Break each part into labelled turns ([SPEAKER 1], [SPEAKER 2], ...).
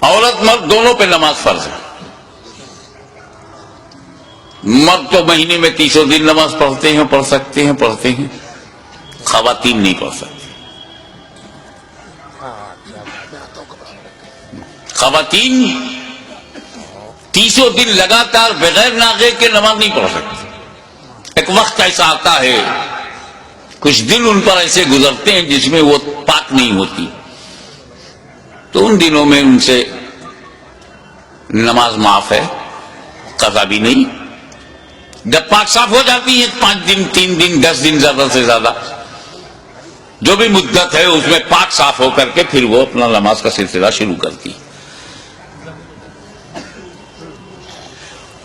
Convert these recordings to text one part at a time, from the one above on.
[SPEAKER 1] عورت مرد دونوں پہ نماز فرض ہے. مرد تو مہینے میں 30 دن نماز پڑھتے ہیں، پڑھتے ہیں. خواتین نہیں پڑھ سکتی. خواتین 30 دن لگاتار بغیر ناغے کے نماز نہیں پڑھ سکتی. ایک وقت ایسا آتا ہے، کچھ دن ان پر ایسے گزرتے ہیں جس میں وہ پاک نہیں ہوتی، تو ان دنوں میں ان سے نماز معاف ہے، قضا بھی نہیں. جب پاک صاف ہو جاتی ہے 5 دن 3 دن 10 دن زیادہ سے زیادہ جو بھی مدت ہے اس میں پاک صاف ہو کر کے پھر وہ اپنا نماز کا سلسلہ شروع کرتی.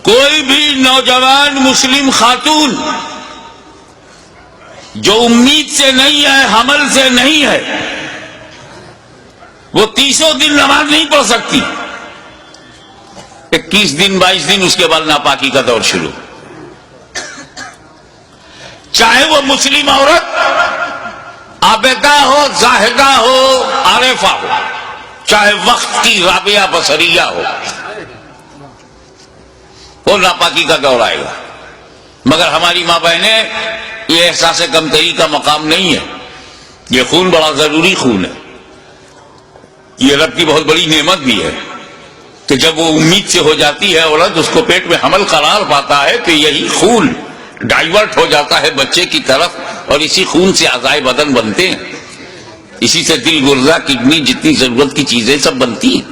[SPEAKER 1] کوئی بھی نوجوان مسلم خاتون جو امید سے نہیں ہے، حمل سے نہیں ہے، وہ 30 دن نماز نہیں پڑھ سکتی. 21 دن 22 دن اس کے بعد ناپاکی کا دور شروع. چاہے وہ مسلم عورت عابدہ ہو، زاہدہ ہو، عارفہ ہو، چاہے وقت کی رابعہ بصریہ ہو، وہ ناپاکی کا دور آئے گا. مگر ہماری ماں بہنیں، یہ احساس کمتری کا مقام نہیں ہے. یہ خون بڑا ضروری خون ہے. یہ رب کی بہت بڑی نعمت بھی ہے کہ جب وہ امید سے ہو جاتی ہے عورت، اس کو پیٹ میں حمل قرار پاتا ہے تو یہی خون ڈائیورٹ ہو جاتا ہے بچے کی طرف، اور اسی خون سے اعضائے بدن بنتے ہیں. اسی سے دل، گردہ، کڈنی، جتنی ضرورت کی چیزیں سب بنتی ہیں.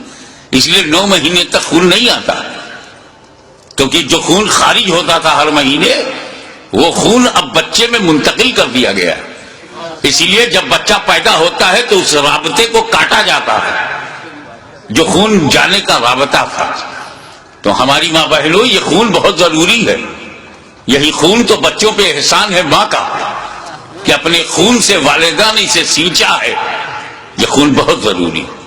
[SPEAKER 1] اس لیے 9 مہینے تک خون نہیں آتا، کیونکہ جو خون خارج ہوتا تھا ہر مہینے، وہ خون اب بچے میں منتقل کر دیا گیا ہے. اسی لیے جب بچہ پیدا ہوتا ہے تو اس رابطے کو کاٹا جاتا ہے جو خون جانے کا رابطہ تھا. تو ہماری ماں بہنوں، یہ خون بہت ضروری ہے. یہی خون تو بچوں پہ احسان ہے ماں کا کہ اپنے خون سے والدہ نے اسے سینچا ہے. یہ خون بہت ضروری ہے.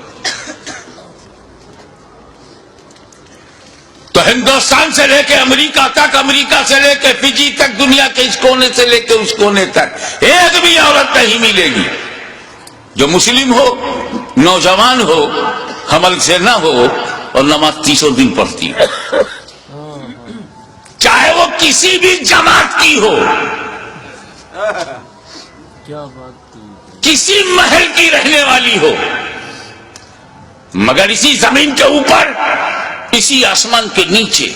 [SPEAKER 1] تو ہندوستان سے لے کے امریکہ تک، امریکہ سے لے کے فجی تک، دنیا کے اس کونے سے لے کے اس کونے تک ایک بھی عورت نہیں ملے گی جو مسلم ہو، نوجوان ہو، حمل سے نہ ہو اور نماز 30 دن پڑھتی ہو، چاہے وہ کسی بھی جماعت کی ہو، کسی محل کی رہنے والی ہو. مگر اسی زمین کے اوپر، اسی آسمان کے نیچے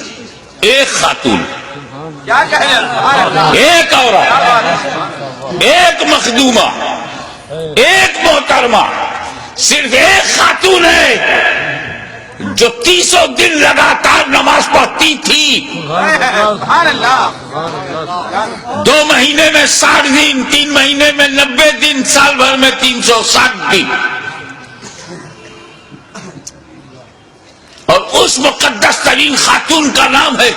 [SPEAKER 1] ایک خاتون، ایک عورت، ایک مخدومہ، ایک محترمہ، صرف ایک خاتون ہے جو 30 دن لگاتار نماز پڑھتی تھی. 2 مہینے میں 60 دن، 3 مہینے میں 90 دن، سال بھر میں 360 دن. اور اس مقدس ترین خاتون کا نام ہے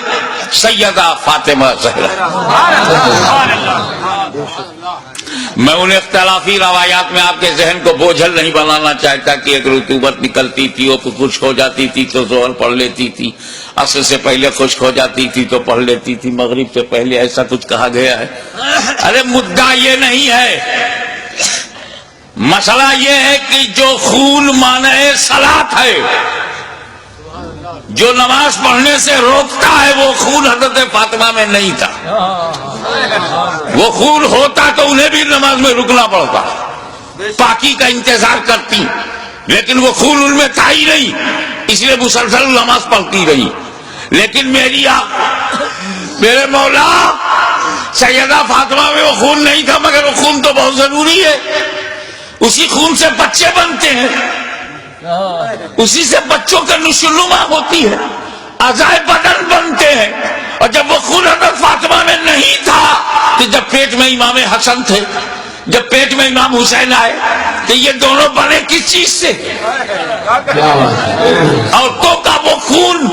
[SPEAKER 1] سیدہ فاطمہ زہرا. میں ان اختلافی روایات میں آپ کے ذہن کو بوجھل نہیں بنانا چاہتا کہ ایک رطوبت نکلتی تھی، وہ خشک ہو جاتی تھی تو ظہر پڑھ لیتی تھی، عصر سے پہلے خشک ہو جاتی تھی تو پڑھ لیتی تھی، مغرب سے پہلے، ایسا کچھ کہا گیا ہے. ارے مدعا یہ نہیں ہے. مسئلہ یہ ہے کہ جو خون مانع صلاۃ ہے، جو نماز پڑھنے سے روکتا ہے، وہ خون حضرت فاطمہ میں نہیں تھا. وہ خون ہوتا تو انہیں بھی نماز میں رکنا پڑتا، پاکی کا انتظار کرتی، لیکن وہ خون ان میں تھا ہی نہیں، اس لیے مسلسل نماز پڑھتی رہی. لیکن میرے مولا سیدہ فاطمہ میں وہ خون نہیں تھا، مگر وہ خون تو بہت ضروری ہے. اسی خون سے بچے بنتے ہیں، اسی سے بچوں کا نشوونما ہوتی ہے، اعضائے بدن بنتے ہیں. اور جب وہ خون حضرت فاطمہ میں نہیں تھا تو جب پیٹ میں امام حسن تھے، جب پیٹ میں امام حسین آئے تو یہ دونوں بنے کس چیز سے؟ عورتوں کا وہ خون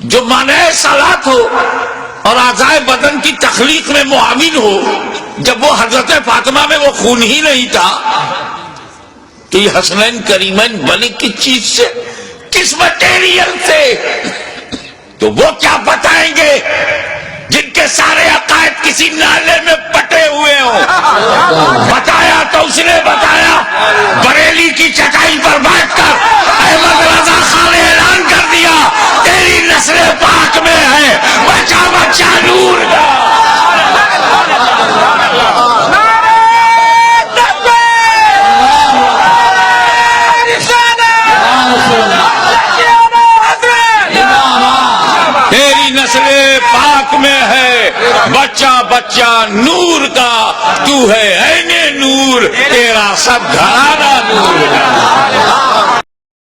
[SPEAKER 1] جو مانع صلاۃ ہو اور اعضائے بدن کی تخلیق میں معاون ہو، جب وہ حضرت فاطمہ میں وہ خون ہی نہیں تھا تو یہ حسنین کریمین بنے کس چیز سے، کس مٹیریل سے؟ تو وہ کیا بتائیں گے جن کے سارے عقائد کسی نالے میں پٹے ہوئے ہوں؟ بتایا تو اس نے بتایا بریلی کی چٹائی پر بیٹھ کر احمد رضا تیری نسل پاک میں ہے بچہ بچہ نور کا، تو ہے عین نور، تیرا سب گھرانہ نور کا۔